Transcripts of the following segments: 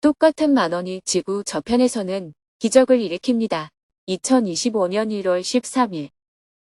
똑같은 만원이 지구 저편에서는 기적을 일으킵니다. 2025년 1월 13일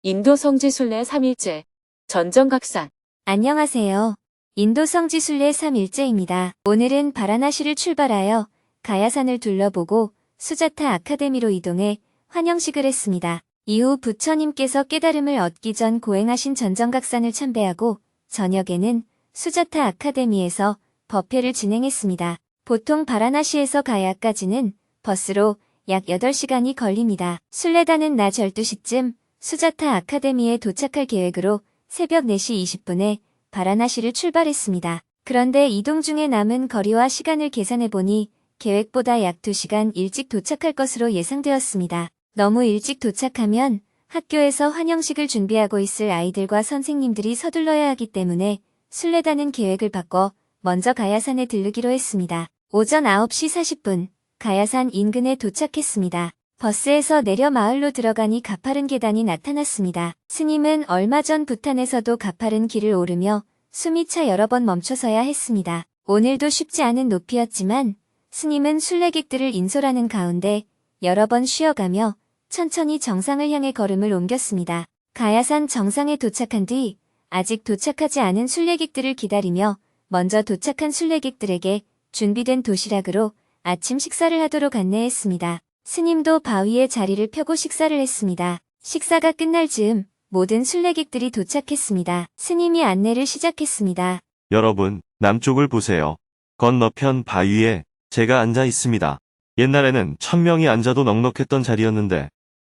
인도 성지순례 3일째 전정각산. 안녕하세요. 인도 성지순례 3일째입니다. 오늘은 바라나시를 출발하여 가야산을 둘러보고 수자타 아카데미로 이동해 환영식을 했습니다. 이후 부처님께서 깨달음을 얻기 전 고행하신 전정각산을 참배하고 저녁에는 수자타 아카데미에서 법회를 진행했습니다. 보통 바라나시에서 가야까지는 버스로 약 8시간이 걸립니다. 순례단은 낮 12시쯤 수자타 아카데미에 도착할 계획으로 새벽 4시 20분에 바라나시를 출발했습니다. 그런데 이동 중에 남은 거리와 시간을 계산해보니 계획보다 약 2시간 일찍 도착할 것으로 예상되었습니다. 너무 일찍 도착하면 학교에서 환영식을 준비하고 있을 아이들과 선생님들이 서둘러야 하기 때문에 순례단은 계획을 바꿔 먼저 가야산에 들르기로 했습니다. 오전 9시 40분 가야산 인근에 도착했습니다. 버스에서 내려 마을로 들어가니 가파른 계단이 나타났습니다. 스님은 얼마 전 부탄에서도 가파른 길을 오르며 숨이 차 여러 번 멈춰서야 했습니다. 오늘도 쉽지 않은 높이였지만 스님은 순례객들을 인솔하는 가운데 여러 번 쉬어가며 천천히 정상을 향해 걸음을 옮겼습니다. 가야산 정상에 도착한 뒤 아직 도착하지 않은 순례객들을 기다리며 먼저 도착한 순례객들에게 준비된 도시락으로 아침 식사를 하도록 안내했습니다. 스님도 바위에 자리를 펴고 식사를 했습니다. 식사가 끝날 즈음 모든 순례객들이 도착했습니다. 스님이 안내를 시작했습니다. 여러분, 남쪽을 보세요. 건너편 바위에 제가 앉아 있습니다. 옛날에는 1000명이 앉아도 넉넉했던 자리였는데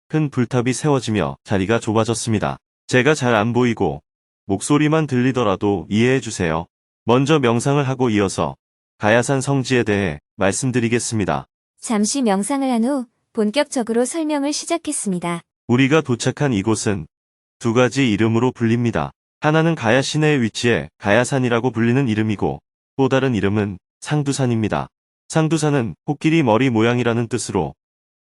큰 불탑이 세워지며 자리가 좁아졌습니다. 제가 잘 안 보이고 목소리만 들리더라도 이해해 주세요. 먼저 명상을 하고 이어서 가야산 성지에 대해 말씀드리겠습니다. 잠시 명상을 한 후 본격적으로 설명을 시작했습니다. 우리가 도착한 이곳은 두 가지 이름으로 불립니다. 하나는 가야 시내에 위치해 가야산이라고 불리는 이름이고 또 다른 이름은 상두산입니다. 상두산은 코끼리 머리 모양이라는 뜻으로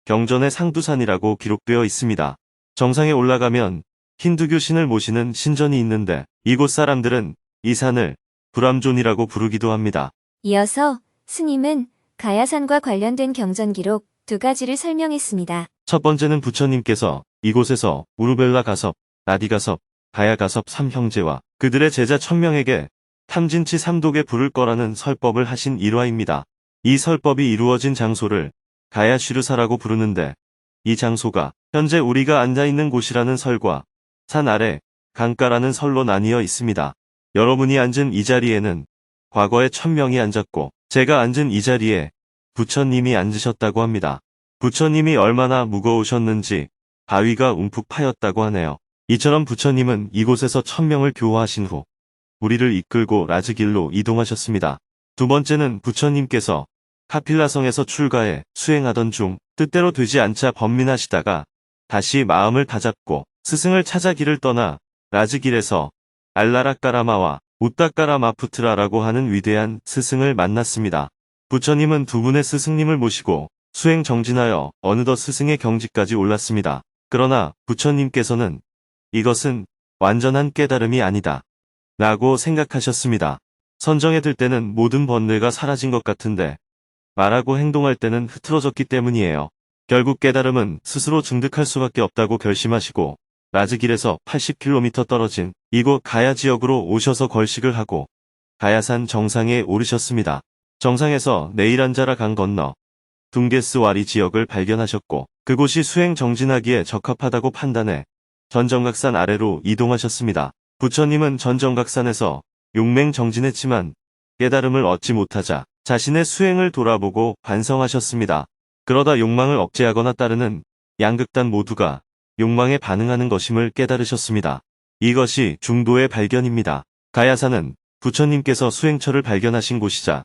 경전에 상두산이라고 기록되어 있습니다. 정상에 올라가면 힌두교 신을 모시는 신전이 있는데 이곳 사람들은 이 산을 브람존이라고 부르기도 합니다. 이어서 스님은 가야산과 관련된 경전 기록 두 가지를 설명했습니다. 첫 번째는 부처님께서 이곳에서 우르벨라 가섭, 나디 가섭, 가야 가섭 3형제와 그들의 제자 1000명에게 탐진치 삼독에 부를 거라는 설법을 하신 일화입니다. 이 설법이 이루어진 장소를 가야 쉬르사라고 부르는데 이 장소가 현재 우리가 앉아있는 곳이라는 설과 산 아래 강가라는 설로 나뉘어 있습니다. 여러분이 앉은 이 자리에는 과거에 1000명이 앉았고 제가 앉은 이 자리에 부처님이 앉으셨다고 합니다. 부처님이 얼마나 무거우셨는지 바위가 움푹 파였다고 하네요. 이처럼 부처님은 이곳에서 1000명을 교화하신 후 우리를 이끌고 라즈길로 이동하셨습니다. 두 번째는 부처님께서 카필라성에서 출가해 수행하던 중 뜻대로 되지 않자 번민하시다가 다시 마음을 다잡고 스승을 찾아 길을 떠나 라즈길에서 알라라까라마와 우따까라마푸트라라고 하는 위대한 스승을 만났습니다. 부처님은 두 분의 스승님을 모시고 수행 정진하여 어느덧 스승의 경지까지 올랐습니다. 그러나 부처님께서는 이것은 완전한 깨달음이 아니다 라고 생각하셨습니다. 선정에 들 때는 모든 번뇌가 사라진 것 같은데 말하고 행동할 때는 흐트러졌기 때문이에요. 결국 깨달음은 스스로 증득할 수밖에 없다고 결심하시고 라즈길에서 80km 떨어진 이곳 가야 지역으로 오셔서 걸식을 하고 가야산 정상에 오르셨습니다. 정상에서 네이란자라 강 건너 둥게스와리 지역을 발견하셨고 그곳이 수행 정진하기에 적합하다고 판단해 전정각산 아래로 이동하셨습니다. 부처님은 전정각산에서 용맹 정진했지만 깨달음을 얻지 못하자 자신의 수행을 돌아보고 반성하셨습니다. 그러다 욕망을 억제하거나 따르는 양극단 모두가 욕망에 반응하는 것임을 깨달으셨습니다. 이것이 중도의 발견입니다. 가야산은 부처님께서 수행처를 발견하신 곳이자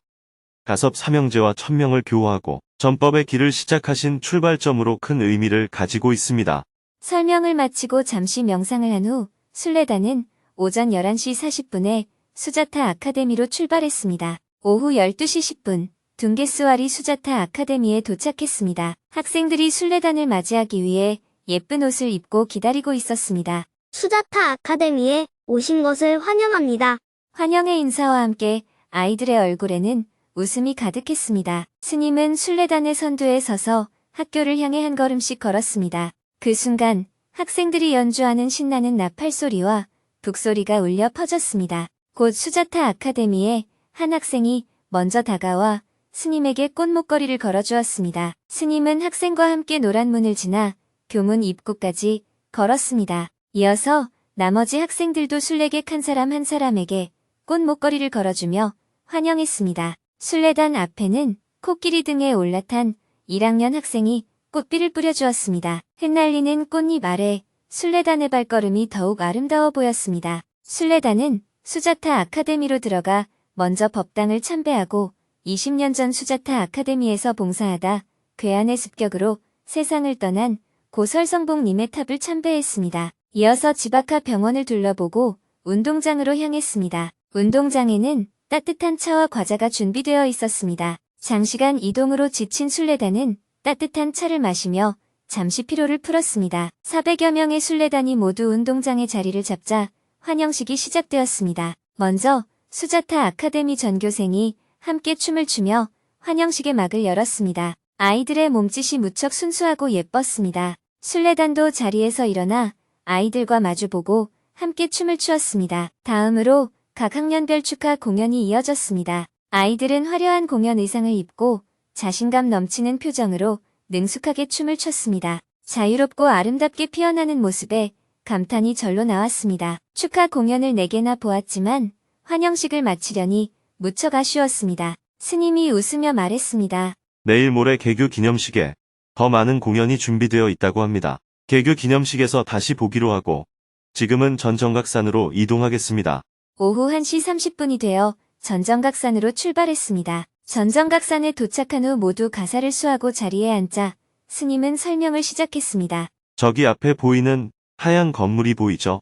가섭 삼형제와 1000명을 교화하고 전법의 길을 시작하신 출발점으로 큰 의미를 가지고 있습니다. 설명을 마치고 잠시 명상을 한 후 순례단은 오전 11시 40분에 수자타 아카데미로 출발했습니다. 오후 12시 10분 둥게스와리 수자타 아카데미에 도착했습니다. 학생들이 순례단을 맞이하기 위해 예쁜 옷을 입고 기다리고 있었습니다. 수자타 아카데미에 오신 것을 환영합니다. 환영의 인사와 함께 아이들의 얼굴에는 웃음이 가득했습니다. 스님은 순례단의 선두에 서서 학교를 향해 한 걸음씩 걸었습니다. 그 순간 학생들이 연주하는 신나는 나팔 소리와 북소리가 울려 퍼졌습니다. 곧 수자타 아카데미에 한 학생이 먼저 다가와 스님에게 꽃 목걸이를 걸어주었습니다. 스님은 학생과 함께 노란 문을 지나 교문 입구까지 걸었습니다. 이어서 나머지 학생들도 순례객 한 사람 한 사람에게 꽃 목걸이를 걸어주며 환영했습니다. 순례단 앞에는 코끼리 등에 올라탄 1학년 학생이 꽃비를 뿌려주었습니다. 흩날리는 꽃잎 아래 순례단의 발걸음이 더욱 아름다워 보였습니다. 순례단은 수자타 아카데미로 들어가 먼저 법당을 참배하고 20년 전 수자타 아카데미에서 봉사하다 괴한의 습격으로 세상을 떠난 고설성봉님의 탑을 참배했습니다. 이어서 집 앞 병원을 둘러보고 운동장으로 향했습니다. 운동장에는 따뜻한 차와 과자가 준비되어 있었습니다. 장시간 이동으로 지친 순례단은 따뜻한 차를 마시며 잠시 피로를 풀었습니다. 400여 명의 순례단이 모두 운동장에 자리를 잡자 환영식이 시작되었습니다. 먼저 수자타 아카데미 전교생이 함께 춤을 추며 환영식의 막을 열었습니다. 아이들의 몸짓이 무척 순수하고 예뻤습니다. 순례단도 자리에서 일어나 아이들과 마주보고 함께 춤을 추었습니다. 다음으로 각 학년별 축하 공연이 이어졌습니다. 아이들은 화려한 공연 의상을 입고 자신감 넘치는 표정으로 능숙하게 춤을 췄습니다. 자유롭고 아름답게 피어나는 모습에 감탄이 절로 나왔습니다. 축하 공연을 4개나 보았지만 환영식을 마치려니 무척 아쉬웠습니다. 스님이 웃으며 말했습니다. 내일 모레 개교 기념식에 더 많은 공연이 준비되어 있다고 합니다. 개교 기념식에서 다시 보기로 하고 지금은 전정각산으로 이동하겠습니다. 오후 1시 30분이 되어 전정각산으로 출발했습니다. 전정각산에 도착한 후 모두 가사를 수하고 자리에 앉자 스님은 설명을 시작했습니다. 저기 앞에 보이는 하얀 건물이 보이죠?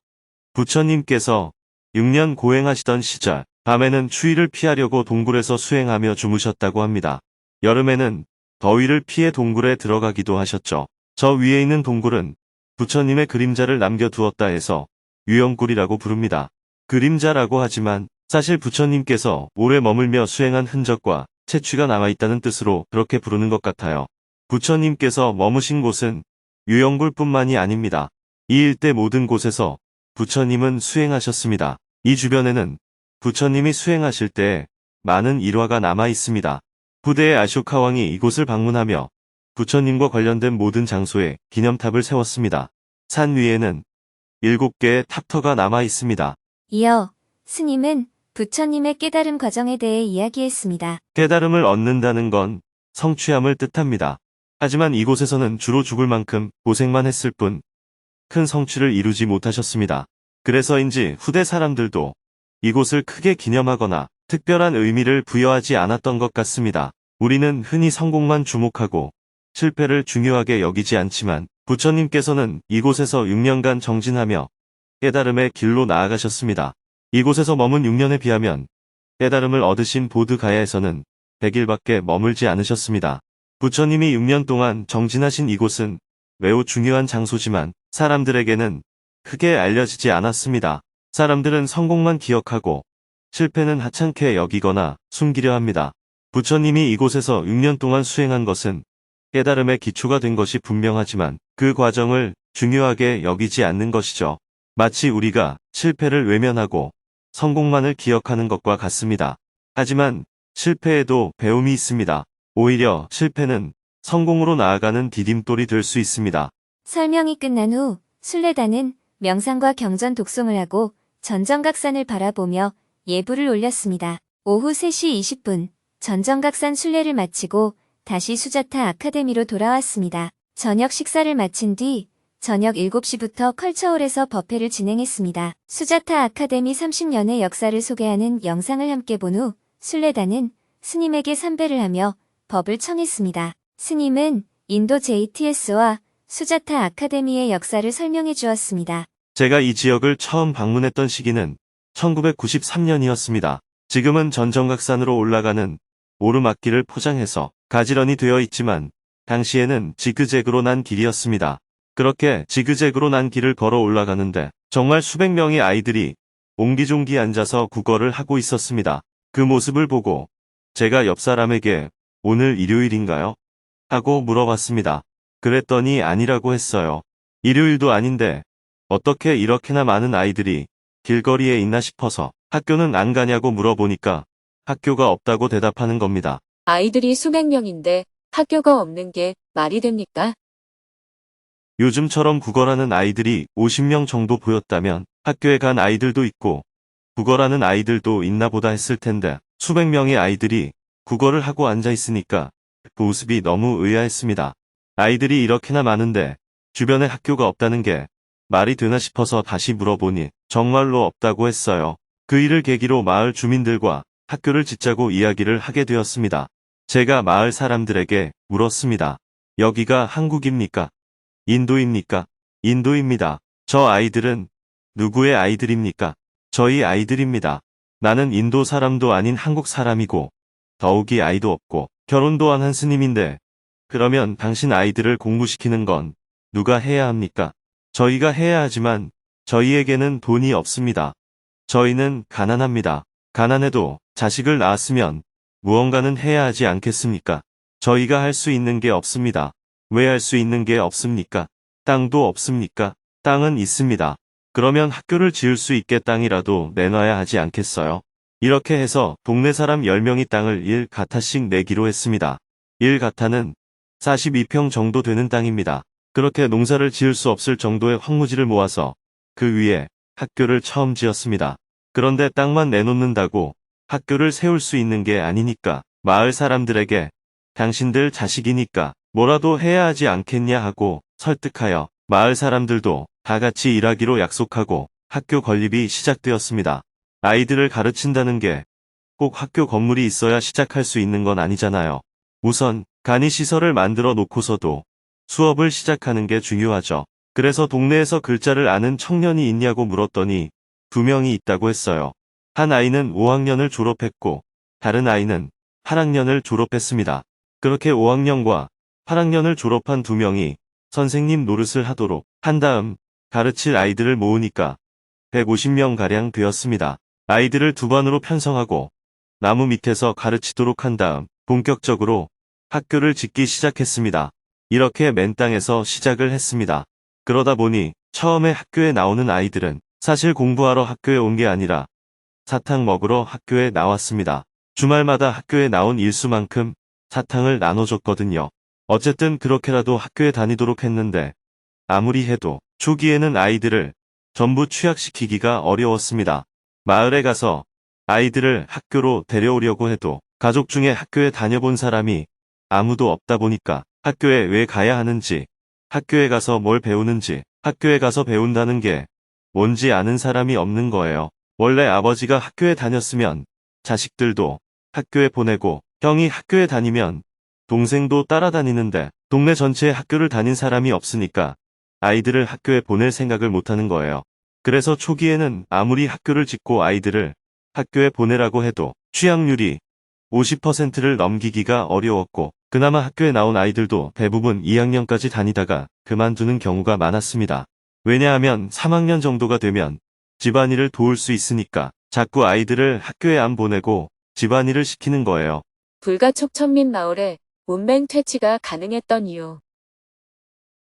부처님께서 6년 고행하시던 시절 밤에는 추위를 피하려고 동굴에서 수행하며 주무셨다고 합니다. 여름에는 더위를 피해 동굴에 들어가기도 하셨죠. 저 위에 있는 동굴은 부처님의 그림자를 남겨두었다 해서 유영굴이라고 부릅니다. 그림자라고 하지만 사실 부처님께서 오래 머물며 수행한 흔적과 채취가 남아있다는 뜻으로 그렇게 부르는 것 같아요. 부처님께서 머무신 곳은 유영굴뿐만이 아닙니다. 이 일대 모든 곳에서 부처님은 수행하셨습니다. 이 주변에는 부처님이 수행하실 때 많은 일화가 남아 있습니다. 후대의 아쇼카 왕이 이곳을 방문하며 부처님과 관련된 모든 장소에 기념탑을 세웠습니다. 산 위에는 7개의 탑터가 남아 있습니다. 이어 스님은 부처님의 깨달음 과정에 대해 이야기했습니다. 깨달음을 얻는다는 건 성취함을 뜻합니다. 하지만 이곳에서는 주로 죽을 만큼 고생만 했을 뿐 큰 성취를 이루지 못하셨습니다. 그래서인지 후대 사람들도 이곳을 크게 기념하거나 특별한 의미를 부여하지 않았던 것 같습니다. 우리는 흔히 성공만 주목하고 실패를 중요하게 여기지 않지만 부처님께서는 이곳에서 6년간 정진하며 깨달음의 길로 나아가셨습니다. 이곳에서 머문 6년에 비하면 깨달음을 얻으신 보드가야에서는 100일밖에 머물지 않으셨습니다. 부처님이 6년 동안 정진하신 이곳은 매우 중요한 장소지만 사람들에게는 크게 알려지지 않았습니다. 사람들은 성공만 기억하고 실패는 하찮게 여기거나 숨기려 합니다. 부처님이 이곳에서 6년 동안 수행한 것은 깨달음의 기초가 된 것이 분명하지만 그 과정을 중요하게 여기지 않는 것이죠. 마치 우리가 실패를 외면하고 성공만을 기억하는 것과 같습니다. 하지만 실패에도 배움이 있습니다. 오히려 실패는 성공으로 나아가는 디딤돌이 될 수 있습니다. 설명이 끝난 후 순례단은 명상과 경전 독송을 하고 전정각산을 바라보며 예불을 올렸습니다. 오후 3시 20분 전정각산 순례를 마치고 다시 수자타 아카데미로 돌아왔습니다. 저녁 식사를 마친 뒤 저녁 7시부터 컬처홀에서 법회를 진행했습니다. 수자타 아카데미 30년의 역사를 소개하는 영상을 함께 본 후 순례단은 스님에게 삼배를 하며 법을 청했습니다. 스님은 인도 JTS와 수자타 아카데미의 역사를 설명해 주었습니다. 제가 이 지역을 처음 방문했던 시기는 1993년이었습니다. 지금은 전정각산으로 올라가는 오르막길을 포장해서 가지런히 되어 있지만 당시에는 지그재그로 난 길이었습니다. 그렇게 지그재그로 난 길을 걸어 올라가는데 정말 수백 명의 아이들이 옹기종기 앉아서 국어를 하고 있었습니다. 그 모습을 보고 제가 옆 사람에게 오늘 일요일인가요? 하고 물어봤습니다. 그랬더니 아니라고 했어요. 일요일도 아닌데 어떻게 이렇게나 많은 아이들이 길거리에 있나 싶어서 학교는 안 가냐고 물어보니까 학교가 없다고 대답하는 겁니다. 아이들이 수백 명인데 학교가 없는 게 말이 됩니까? 요즘처럼 국어라는 아이들이 50명 정도 보였다면 학교에 간 아이들도 있고 국어라는 아이들도 있나 보다 했을 텐데 수백 명의 아이들이 국어를 하고 앉아 있으니까 그 모습이 너무 의아했습니다. 아이들이 이렇게나 많은데 주변에 학교가 없다는 게 말이 되나 싶어서 다시 물어보니 정말로 없다고 했어요. 그 일을 계기로 마을 주민들과 학교를 짓자고 이야기를 하게 되었습니다. 제가 마을 사람들에게 물었습니다. 여기가 한국입니까? 인도입니까? 인도입니다. 저 아이들은 누구의 아이들입니까? 저희 아이들입니다. 나는 인도 사람도 아닌 한국 사람이고 더욱이 아이도 없고 결혼도 안 한 스님인데 그러면 당신 아이들을 공부시키는 건 누가 해야 합니까? 저희가 해야 하지만 저희에게는 돈이 없습니다. 저희는 가난합니다. 가난해도 자식을 낳았으면 무언가는 해야 하지 않겠습니까? 저희가 할 수 있는 게 없습니다. 왜 할 수 있는 게 없습니까? 땅도 없습니까? 땅은 있습니다. 그러면 학교를 지을 수 있게 땅이라도 내놔야 하지 않겠어요? 이렇게 해서 동네 사람 10명이 땅을 1가타씩 내기로 했습니다. 1가타는 42평 정도 되는 땅입니다. 그렇게 농사를 지을 수 없을 정도의 황무지를 모아서 그 위에 학교를 처음 지었습니다. 그런데 땅만 내놓는다고 학교를 세울 수 있는 게 아니니까 마을 사람들에게 당신들 자식이니까 뭐라도 해야 하지 않겠냐 하고 설득하여 마을 사람들도 다 같이 일하기로 약속하고 학교 건립이 시작되었습니다. 아이들을 가르친다는 게 꼭 학교 건물이 있어야 시작할 수 있는 건 아니잖아요. 우선 간이시설을 만들어 놓고서도 수업을 시작하는 게 중요하죠. 그래서 동네에서 글자를 아는 청년이 있냐고 물었더니 2명이 있다고 했어요. 한 아이는 5학년을 졸업했고 다른 아이는 8학년을 졸업했습니다. 그렇게 5학년과 8학년을 졸업한 2명이 선생님 노릇을 하도록 한 다음 가르칠 아이들을 모으니까 150명가량 되었습니다. 아이들을 2반으로 편성하고 나무 밑에서 가르치도록 한 다음 본격적으로 학교를 짓기 시작했습니다. 이렇게 맨 땅에서 시작을 했습니다. 그러다 보니 처음에 학교에 나오는 아이들은 사실 공부하러 학교에 온 게 아니라 사탕 먹으러 학교에 나왔습니다. 주말마다 학교에 나온 일수만큼 사탕을 나눠줬거든요. 어쨌든 그렇게라도 학교에 다니도록 했는데 아무리 해도 초기에는 아이들을 전부 취약시키기가 어려웠습니다. 마을에 가서 아이들을 학교로 데려오려고 해도 가족 중에 학교에 다녀본 사람이 아무도 없다 보니까 학교에 왜 가야 하는지, 학교에 가서 뭘 배우는지, 학교에 가서 배운다는 게 뭔지 아는 사람이 없는 거예요. 원래 아버지가 학교에 다녔으면 자식들도 학교에 보내고 형이 학교에 다니면 동생도 따라다니는데 동네 전체에 학교를 다닌 사람이 없으니까 아이들을 학교에 보낼 생각을 못하는 거예요. 그래서 초기에는 아무리 학교를 짓고 아이들을 학교에 보내라고 해도 취학률이 50%를 넘기기가 어려웠고 그나마 학교에 나온 아이들도 대부분 2학년까지 다니다가 그만두는 경우가 많았습니다. 왜냐하면 3학년 정도가 되면 집안일을 도울 수 있으니까 자꾸 아이들을 학교에 안 보내고 집안일을 시키는 거예요. 불가촉 천민 마을에 문맹 퇴치가 가능했던 이유.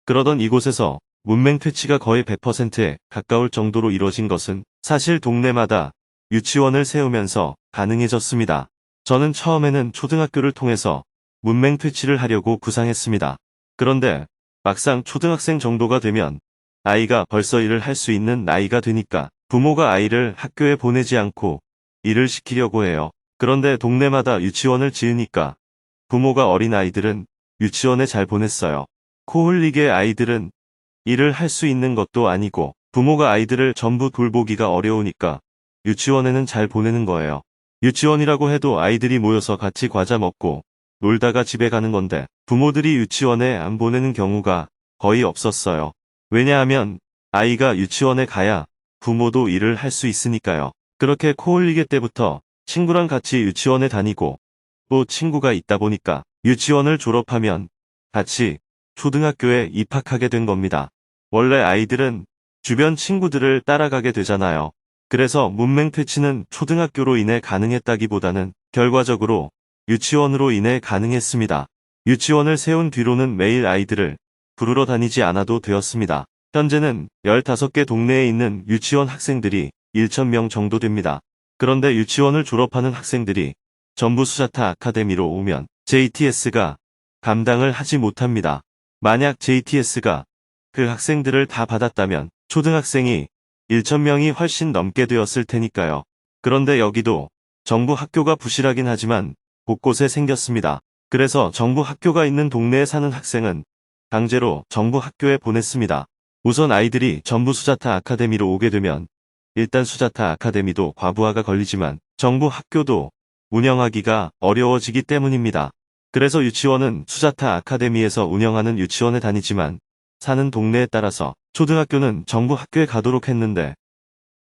그러던 이곳에서 문맹 퇴치가 거의 100%에 가까울 정도로 이뤄진 것은 사실 동네마다 유치원을 세우면서 가능해졌습니다. 저는 처음에는 초등학교를 통해서 문맹 퇴치를 하려고 구상했습니다. 그런데 막상 초등학생 정도가 되면 아이가 벌써 일을 할 수 있는 나이가 되니까 부모가 아이를 학교에 보내지 않고 일을 시키려고 해요. 그런데 동네마다 유치원을 지으니까 부모가 어린 아이들은 유치원에 잘 보냈어요. 코 흘리게 아이들은 일을 할 수 있는 것도 아니고 부모가 아이들을 전부 돌보기가 어려우니까 유치원에는 잘 보내는 거예요. 유치원이라고 해도 아이들이 모여서 같이 과자 먹고 놀다가 집에 가는 건데 부모들이 유치원에 안 보내는 경우가 거의 없었어요. 왜냐하면 아이가 유치원에 가야 부모도 일을 할 수 있으니까요. 그렇게 코 흘리게 때부터 친구랑 같이 유치원에 다니고 또 친구가 있다 보니까 유치원을 졸업하면 같이 초등학교에 입학하게 된 겁니다. 원래 아이들은 주변 친구들을 따라가게 되잖아요. 그래서 문맹 퇴치는 초등학교로 인해 가능했다기보다는 결과적으로 유치원으로 인해 가능했습니다. 유치원을 세운 뒤로는 매일 아이들을 부르러 다니지 않아도 되었습니다. 현재는 15개 동네에 있는 유치원 학생들이 1,000명 정도 됩니다. 그런데 유치원을 졸업하는 학생들이 전부 수자타 아카데미로 오면 JTS가 감당을 하지 못합니다. 만약 JTS가 그 학생들을 다 받았다면 초등학생이 1,000명이 훨씬 넘게 되었을 테니까요. 그런데 여기도 정부 학교가 부실하긴 하지만 곳곳에 생겼습니다. 그래서 정부 학교가 있는 동네에 사는 학생은 강제로 정부 학교에 보냈습니다. 우선 아이들이 전부 수자타 아카데미로 오게 되면 일단 수자타 아카데미도 과부하가 걸리지만 정부 학교도 운영하기가 어려워지기 때문입니다. 그래서 유치원은 수자타 아카데미에서 운영하는 유치원에 다니지만 사는 동네에 따라서 초등학교는 정부 학교에 가도록 했는데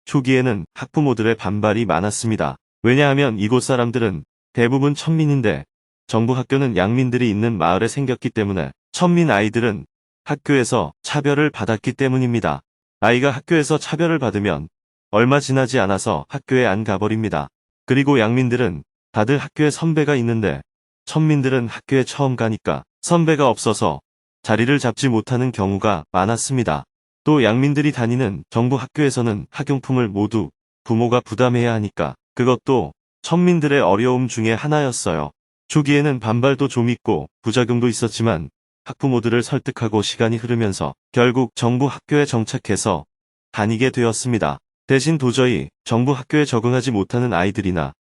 초기에는 학부모들의 반발이 많았습니다. 왜냐하면 이곳 사람들은 대부분 천민인데 정부 학교는 양민들이 있는 마을에 생겼기 때문에 천민 아이들은 학교에서 차별을 받았기 때문입니다. 아이가 학교에서 차별을 받으면 얼마 지나지 않아서 학교에 안 가버립니다. 그리고 양민들은 다들 학교에 선배가 있는데 천민들은 학교에 처음 가니까 선배가 없어서 자리를 잡지 못하는 경우가 많았습니다. 또 양민들이 다니는 정부 학교에서는 학용품을 모두 부모가 부담해야 하니까 그것도 천민들의 어려움 중에 하나였어요. 초기에는 반발도 좀 있고 부작용도 있었지만 학부모들을 설득하고 시간이 흐르면서 결국 정부 학교에 정착해서 다니게 되었습니다. 대신 도저히 정부 학교에 적응하지 못하는 아이들이나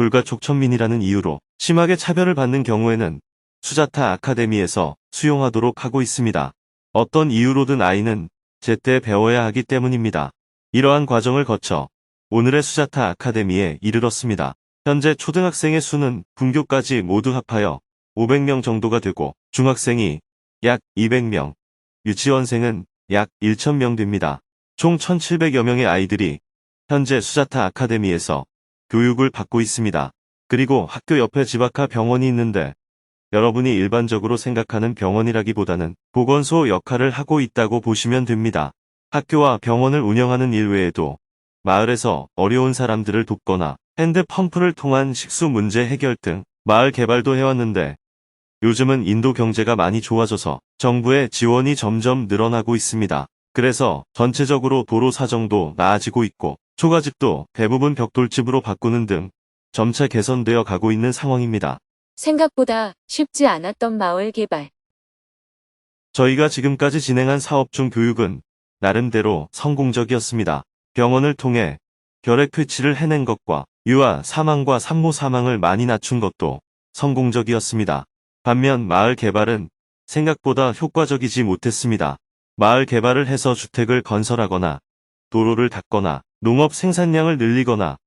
불가촉천민이라는 이유로 심하게 차별을 받는 경우에는 수자타 아카데미에서 수용하도록 하고 있습니다. 어떤 이유로든 아이는 제때 배워야 하기 때문입니다. 이러한 과정을 거쳐 오늘의 수자타 아카데미에 이르렀습니다. 현재 초등학생의 수는 분교까지 모두 합하여 500명 정도가 되고 중학생이 약 200명, 유치원생은 약 1,000명 됩니다. 총 1,700여 명의 아이들이 현재 수자타 아카데미에서 교육을 받고 있습니다. 그리고 학교 옆에 집 앞 병원이 있는데 여러분이 일반적으로 생각하는 병원이라기보다는 보건소 역할을 하고 있다고 보시면 됩니다. 학교와 병원을 운영하는 일 외에도 마을에서 어려운 사람들을 돕거나 핸드펌프를 통한 식수 문제 해결 등 마을 개발도 해왔는데 요즘은 인도 경제가 많이 좋아져서 정부의 지원이 점점 늘어나고 있습니다. 그래서 전체적으로 도로 사정도 나아지고 있고 초가집도 대부분 벽돌집으로 바꾸는 등 점차 개선되어 가고 있는 상황입니다. 생각보다 쉽지 않았던 마을 개발. 저희가 지금까지 진행한 사업 중 교육은 나름대로 성공적이었습니다. 병원을 통해 결핵 퇴치를 해낸 것과 유아 사망과 산모 사망을 많이 낮춘 것도 성공적이었습니다. 반면 마을 개발은 생각보다 효과적이지 못했습니다. 마을 개발을 해서 주택을 건설하거나 도로를 닦거나 농업 생산량을 늘리거나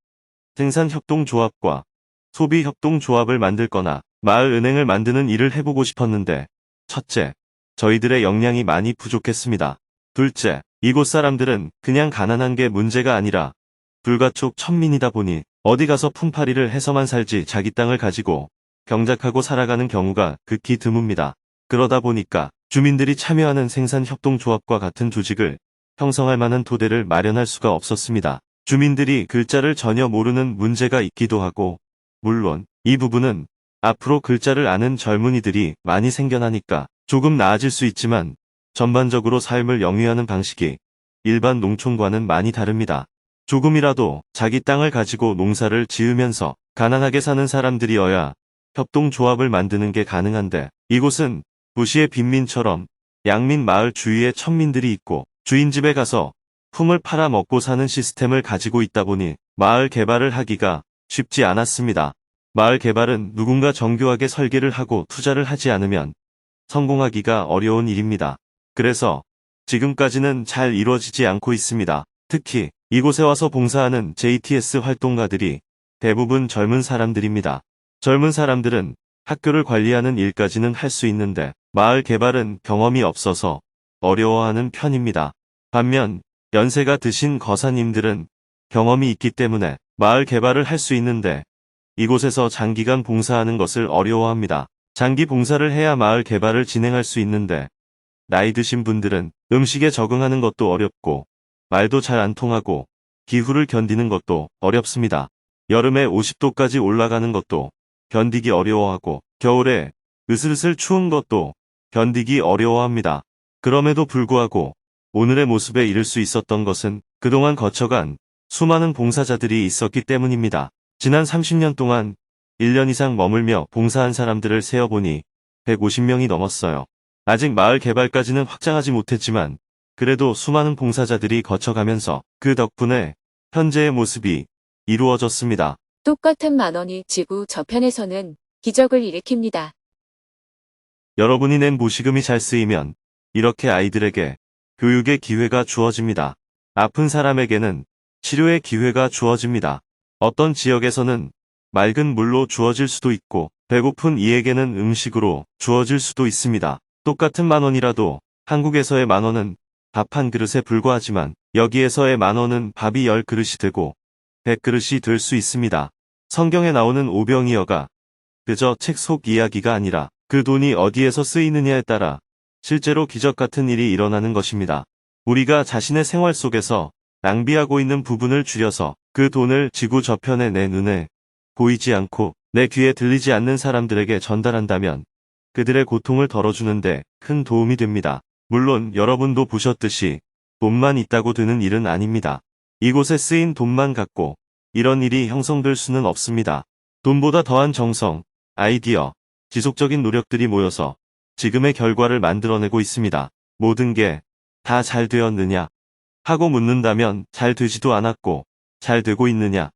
생산협동조합과 소비협동조합을 만들거나 마을은행을 만드는 일을 해보고 싶었는데 첫째, 저희들의 역량이 많이 부족했습니다. 둘째, 이곳 사람들은 그냥 가난한 게 문제가 아니라 불가촉 천민이다 보니 어디 가서 품팔이를 해서만 살지 자기 땅을 가지고 경작하고 살아가는 경우가 극히 드뭅니다. 그러다 보니까 주민들이 참여하는 생산협동조합과 같은 조직을 형성할 만한 토대를 마련할 수가 없었습니다. 주민들이 글자를 전혀 모르는 문제가 있기도 하고 물론 이 부분은 앞으로 글자를 아는 젊은이들이 많이 생겨나니까 조금 나아질 수 있지만 전반적으로 삶을 영위하는 방식이 일반 농촌과는 많이 다릅니다. 조금이라도 자기 땅을 가지고 농사를 지으면서 가난하게 사는 사람들이어야 협동조합을 만드는 게 가능한데 이곳은 도시의 빈민처럼 양민 마을 주위에 천민들이 있고 주인 집에 가서 품을 팔아 먹고 사는 시스템을 가지고 있다 보니 마을 개발을 하기가 쉽지 않았습니다. 마을 개발은 누군가 정교하게 설계를 하고 투자를 하지 않으면 성공하기가 어려운 일입니다. 그래서 지금까지는 잘 이루어지지 않고 있습니다. 특히 이곳에 와서 봉사하는 JTS 활동가들이 대부분 젊은 사람들입니다. 젊은 사람들은 학교를 관리하는 일까지는 할 수 있는데 마을 개발은 경험이 없어서 어려워하는 편입니다. 반면 연세가 드신 거사님들은 경험이 있기 때문에 마을 개발을 할 수 있는데 이곳에서 장기간 봉사하는 것을 어려워합니다. 장기 봉사를 해야 마을 개발을 진행할 수 있는데 나이 드신 분들은 음식에 적응하는 것도 어렵고 말도 잘 안 통하고 기후를 견디는 것도 어렵습니다. 여름에 50도까지 올라가는 것도 견디기 어려워하고 겨울에 으슬으슬 추운 것도 견디기 어려워합니다. 그럼에도 불구하고 오늘의 모습에 이를 수 있었던 것은 그동안 거쳐간 수많은 봉사자들이 있었기 때문입니다. 지난 30년 동안 1년 이상 머물며 봉사한 사람들을 세어보니 150명이 넘었어요. 아직 마을 개발까지는 확장하지 못했지만 그래도 수많은 봉사자들이 거쳐가면서 그 덕분에 현재의 모습이 이루어졌습니다. 똑같은 10,000원이 지구 저편에서는 기적을 일으킵니다. 여러분이 낸 보시금이 잘 쓰이면 이렇게 아이들에게 교육의 기회가 주어집니다. 아픈 사람에게는 치료의 기회가 주어집니다. 어떤 지역에서는 맑은 물로 주어질 수도 있고 배고픈 이에게는 음식으로 주어질 수도 있습니다. 똑같은 10,000원이라도 한국에서의 10,000원은 밥 한 그릇에 불과하지만 여기에서의 10,000원은 밥이 10그릇이 되고 100그릇이 될 수 있습니다. 성경에 나오는 오병이어가 그저 책 속 이야기가 아니라 그 돈이 어디에서 쓰이느냐에 따라 실제로 기적 같은 일이 일어나는 것입니다. 우리가 자신의 생활 속에서 낭비하고 있는 부분을 줄여서 그 돈을 지구 저편에 내 눈에 보이지 않고 내 귀에 들리지 않는 사람들에게 전달한다면 그들의 고통을 덜어주는데 큰 도움이 됩니다. 물론 여러분도 보셨듯이 돈만 있다고 되는 일은 아닙니다. 이곳에 쓰인 돈만 갖고 이런 일이 형성될 수는 없습니다. 돈보다 더한 정성, 아이디어, 지속적인 노력들이 모여서 지금의 결과를 만들어내고 있습니다. 모든 게 다 잘 되었느냐 하고 묻는다면 잘 되지도 않았고 잘 되고 있느냐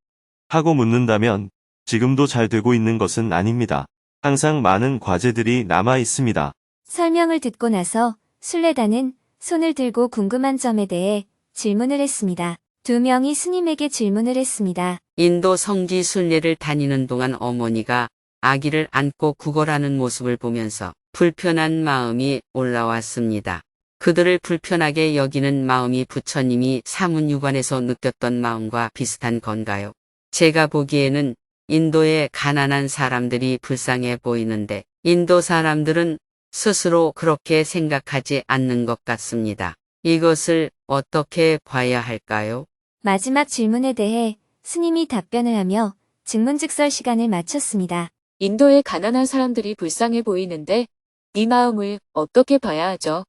하고 묻는다면 지금도 잘 되고 있는 것은 아닙니다. 항상 많은 과제들이 남아 있습니다. 설명을 듣고 나서 순례단은 손을 들고 궁금한 점에 대해 질문을 했습니다. 2명이 스님에게 질문을 했습니다. 인도 성지 순례를 다니는 동안 어머니가 아기를 안고 구걸하는 모습을 보면서 불편한 마음이 올라왔습니다. 그들을 불편하게 여기는 마음이 부처님이 사문유관에서 느꼈던 마음과 비슷한 건가요? 제가 보기에는 인도의 가난한 사람들이 불쌍해 보이는데 인도 사람들은 스스로 그렇게 생각하지 않는 것 같습니다. 이것을 어떻게 봐야 할까요? 마지막 질문에 대해 스님이 답변을 하며 증문즉설 시간을 마쳤습니다. 인도의 가난한 사람들이 불쌍해 보이는데 이 마음을 어떻게 봐야 하죠?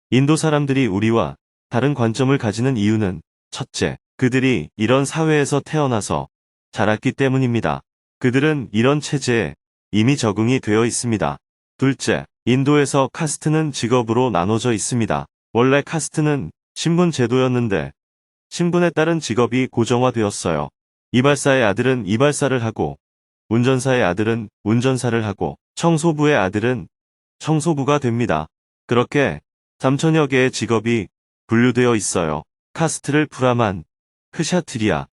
인도 사람들이 우리와 다른 관점을 가지는 이유는 첫째, 그들이 이런 사회에서 태어나서 자랐기 때문입니다. 그들은 이런 체제에 이미 적응이 되어 있습니다. 둘째, 인도에서 카스트는 직업으로 나눠져 있습니다. 원래 카스트는 신분 제도였는데 신분에 따른 직업이 고정화되었어요. 이발사의 아들은 이발사를 하고 운전사의 아들은 운전사를 하고 청소부의 아들은 청소부가 됩니다. 그렇게 3,000여 개의 직업이 분류되어 있어요. 카스트를 브라만, 크샤트리아,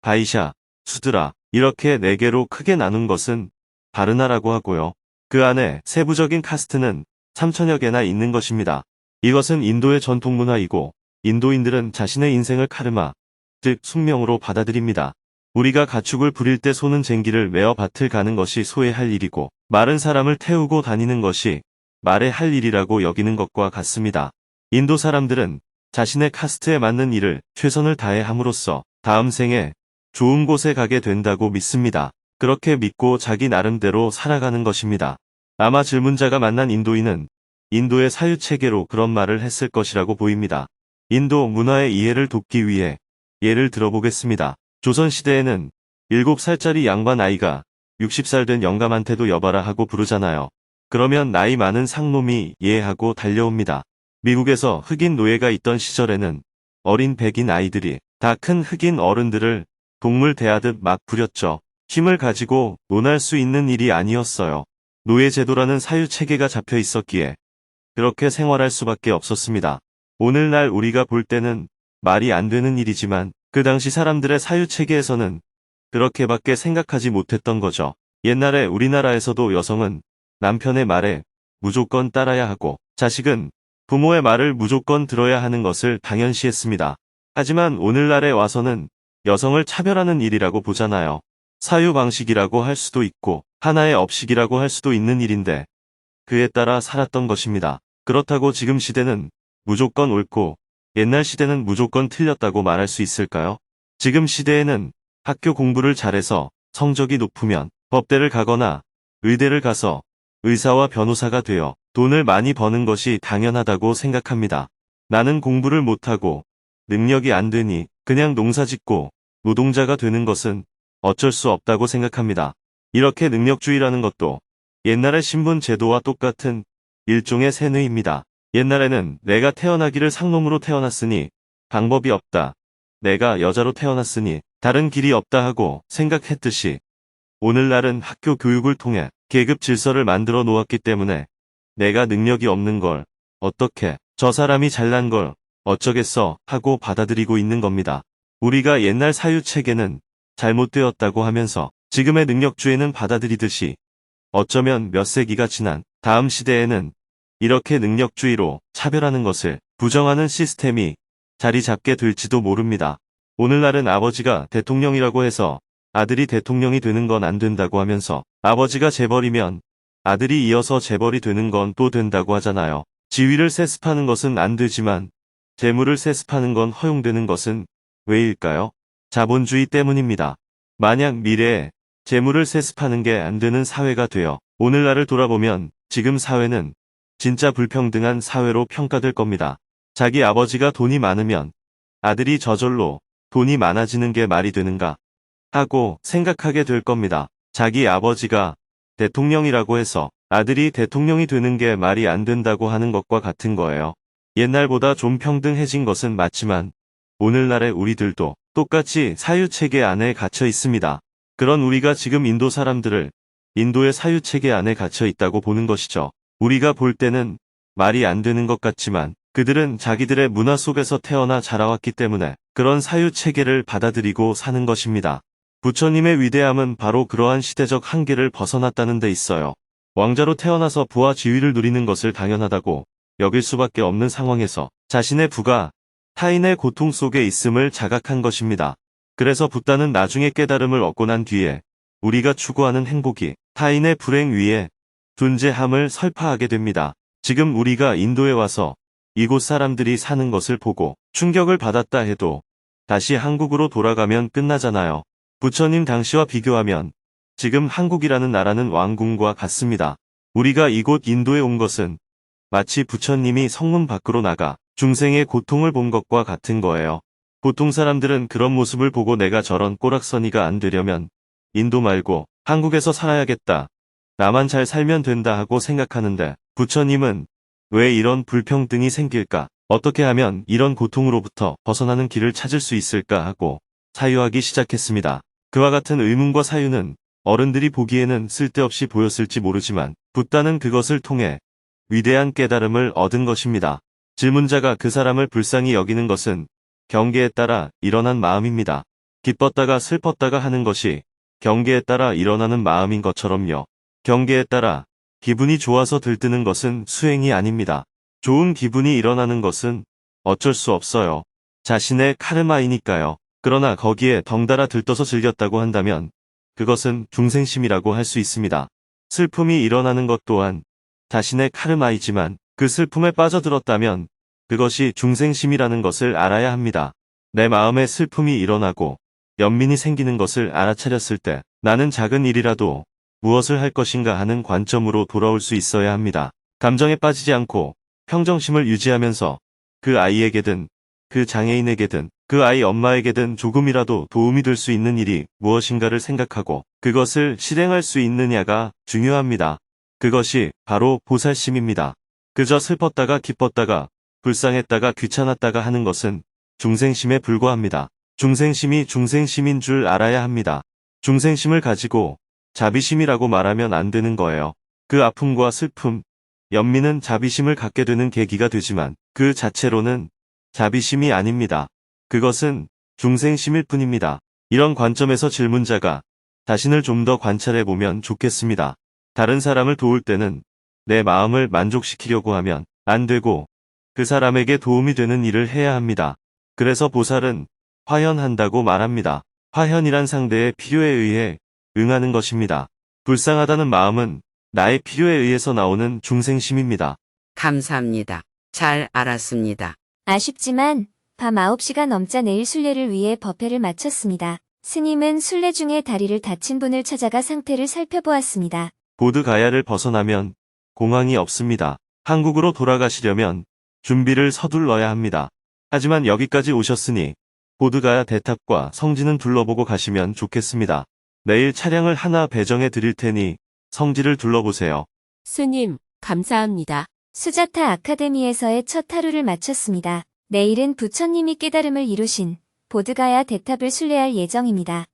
바이샤, 수드라 이렇게 4개로 크게 나눈 것은 바르나라고 하고요. 그 안에 세부적인 카스트는 3,000여 개나 있는 것입니다. 이것은 인도의 전통 문화이고 인도인들은 자신의 인생을 카르마, 즉 숙명으로 받아들입니다. 우리가 가축을 부릴 때 소는 쟁기를 메어 밭을 가는 것이 소의 할 일이고 마른 사람을 태우고 다니는 것이 말의 할 일이라고 여기는 것과 같습니다. 인도 사람들은 자신의 카스트에 맞는 일을 최선을 다해 함으로써 다음 생에 좋은 곳에 가게 된다고 믿습니다. 그렇게 믿고 자기 나름대로 살아가는 것입니다. 아마 질문자가 만난 인도인은 인도의 사유체계로 그런 말을 했을 것이라고 보입니다. 인도 문화의 이해를 돕기 위해 예를 들어보겠습니다. 조선시대에는 7살짜리 양반 아이가 60살 된 영감한테도 여봐라 하고 부르잖아요. 그러면 나이 많은 상놈이 예하고 달려옵니다. 미국에서 흑인 노예가 있던 시절에는 어린 백인 아이들이 다 큰 흑인 어른들을 동물 대하듯 막 부렸죠. 힘을 가지고 논할 수 있는 일이 아니었어요. 노예제도라는 사유체계가 잡혀 있었기에 그렇게 생활할 수밖에 없었습니다. 오늘날 우리가 볼 때는 말이 안 되는 일이지만 그 당시 사람들의 사유체계에서는 그렇게밖에 생각하지 못했던 거죠. 옛날에 우리나라에서도 여성은 남편의 말에 무조건 따라야 하고 자식은 부모의 말을 무조건 들어야 하는 것을 당연시했습니다. 하지만 오늘날에 와서는 여성을 차별하는 일이라고 보잖아요. 사유 방식이라고 할 수도 있고 하나의 업식이라고 할 수도 있는 일인데 그에 따라 살았던 것입니다. 그렇다고 지금 시대는 무조건 옳고 옛날 시대는 무조건 틀렸다고 말할 수 있을까요? 지금 시대에는 학교 공부를 잘해서 성적이 높으면 법대를 가거나 의대를 가서 의사와 변호사가 되어 돈을 많이 버는 것이 당연하다고 생각합니다. 나는 공부를 못하고 능력이 안 되니 그냥 농사짓고 노동자가 되는 것은 어쩔 수 없다고 생각합니다. 이렇게 능력주의라는 것도 옛날의 신분 제도와 똑같은 일종의 세뇌입니다. 옛날에는 내가 태어나기를 상놈으로 태어났으니 방법이 없다. 내가 여자로 태어났으니 다른 길이 없다 하고 생각했듯이 오늘날은 학교 교육을 통해 계급 질서를 만들어 놓았기 때문에 내가 능력이 없는 걸 어떻게 저 사람이 잘난 걸 어쩌겠어 하고 받아들이고 있는 겁니다. 우리가 옛날 사유체계는 잘못되었다고 하면서 지금의 능력주의는 받아들이듯이 어쩌면 몇 세기가 지난 다음 시대에는 이렇게 능력주의로 차별하는 것을 부정하는 시스템이 자리 잡게 될지도 모릅니다. 오늘날은 아버지가 대통령이라고 해서 아들이 대통령이 되는 건 안 된다고 하면서 아버지가 재벌이면 아들이 이어서 재벌이 되는 건 또 된다고 하잖아요. 지위를 세습하는 것은 안 되지만 재물을 세습하는 건 허용되는 것은 왜일까요? 자본주의 때문입니다. 만약 미래에 재물을 세습하는 게 안 되는 사회가 되어 오늘날을 돌아보면 지금 사회는 진짜 불평등한 사회로 평가될 겁니다. 자기 아버지가 돈이 많으면 아들이 저절로 돈이 많아지는 게 말이 되는가 하고 생각하게 될 겁니다. 자기 아버지가 대통령이라고 해서 아들이 대통령이 되는 게 말이 안 된다고 하는 것과 같은 거예요. 옛날보다 좀 평등해진 것은 맞지만 오늘날의 우리들도 똑같이 사유체계 안에 갇혀 있습니다. 그런 우리가 지금 인도 사람들을 인도의 사유체계 안에 갇혀 있다고 보는 것이죠. 우리가 볼 때는 말이 안 되는 것 같지만 그들은 자기들의 문화 속에서 태어나 자라왔기 때문에 그런 사유체계를 받아들이고 사는 것입니다. 부처님의 위대함은 바로 그러한 시대적 한계를 벗어났다는 데 있어요. 왕자로 태어나서 부와 지위를 누리는 것을 당연하다고 여길 수밖에 없는 상황에서 자신의 부가 타인의 고통 속에 있음을 자각한 것입니다. 그래서 붓다는 나중에 깨달음을 얻고 난 뒤에 우리가 추구하는 행복이 타인의 불행 위에 존재함을 설파하게 됩니다. 지금 우리가 인도에 와서 이곳 사람들이 사는 것을 보고 충격을 받았다 해도 다시 한국으로 돌아가면 끝나잖아요. 부처님 당시와 비교하면 지금 한국이라는 나라는 왕궁과 같습니다. 우리가 이곳 인도에 온 것은 마치 부처님이 성문 밖으로 나가 중생의 고통을 본 것과 같은 거예요. 보통 사람들은 그런 모습을 보고 내가 저런 꼬락서니가 안 되려면 인도 말고 한국에서 살아야겠다. 나만 잘 살면 된다 하고 생각하는데 부처님은 왜 이런 불평등이 생길까? 어떻게 하면 이런 고통으로부터 벗어나는 길을 찾을 수 있을까 하고 사유하기 시작했습니다. 그와 같은 의문과 사유는 어른들이 보기에는 쓸데없이 보였을지 모르지만 붓다는 그것을 통해 위대한 깨달음을 얻은 것입니다. 질문자가 그 사람을 불쌍히 여기는 것은 경계에 따라 일어난 마음입니다. 기뻤다가 슬펐다가 하는 것이 경계에 따라 일어나는 마음인 것처럼요. 경계에 따라 기분이 좋아서 들뜨는 것은 수행이 아닙니다. 좋은 기분이 일어나는 것은 어쩔 수 없어요. 자신의 카르마이니까요. 그러나 거기에 덩달아 들떠서 즐겼다고 한다면 그것은 중생심이라고 할 수 있습니다. 슬픔이 일어나는 것 또한 자신의 카르마이지만 그 슬픔에 빠져들었다면 그것이 중생심이라는 것을 알아야 합니다. 내 마음에 슬픔이 일어나고 연민이 생기는 것을 알아차렸을 때 나는 작은 일이라도 무엇을 할 것인가 하는 관점으로 돌아올 수 있어야 합니다. 감정에 빠지지 않고 평정심을 유지하면서 그 아이에게든 그 장애인에게든 그 아이 엄마에게든 조금이라도 도움이 될 수 있는 일이 무엇인가를 생각하고 그것을 실행할 수 있느냐가 중요합니다. 그것이 바로 보살심입니다. 그저 슬펐다가 기뻤다가 불쌍했다가 귀찮았다가 하는 것은 중생심에 불과합니다. 중생심이 중생심인 줄 알아야 합니다. 중생심을 가지고 자비심이라고 말하면 안 되는 거예요. 그 아픔과 슬픔, 연민은 자비심을 갖게 되는 계기가 되지만 그 자체로는 자비심이 아닙니다. 그것은 중생심일 뿐입니다. 이런 관점에서 질문자가 자신을 좀 더 관찰해 보면 좋겠습니다. 다른 사람을 도울 때는 내 마음을 만족시키려고 하면 안 되고 그 사람에게 도움이 되는 일을 해야 합니다. 그래서 보살은 화현한다고 말합니다. 화현이란 상대의 필요에 의해 응하는 것입니다. 불쌍하다는 마음은 나의 필요에 의해서 나오는 중생심입니다. 감사합니다. 잘 알았습니다. 아쉽지만 밤 9시가 넘자 내일 순례를 위해 법회를 마쳤습니다. 스님은 순례 중에 다리를 다친 분을 찾아가 상태를 살펴보았습니다. 보드가야를 벗어나면 공항이 없습니다. 한국으로 돌아가시려면 준비를 서둘러야 합니다. 하지만 여기까지 오셨으니 보드가야 대탑과 성지는 둘러보고 가시면 좋겠습니다. 내일 차량을 하나 배정해 드릴 테니 성지를 둘러보세요. 스님, 감사합니다. 수자타 아카데미에서의 첫 하루를 마쳤습니다. 내일은 부처님이 깨달음을 이루신 보드가야 대탑을 순례할 예정입니다.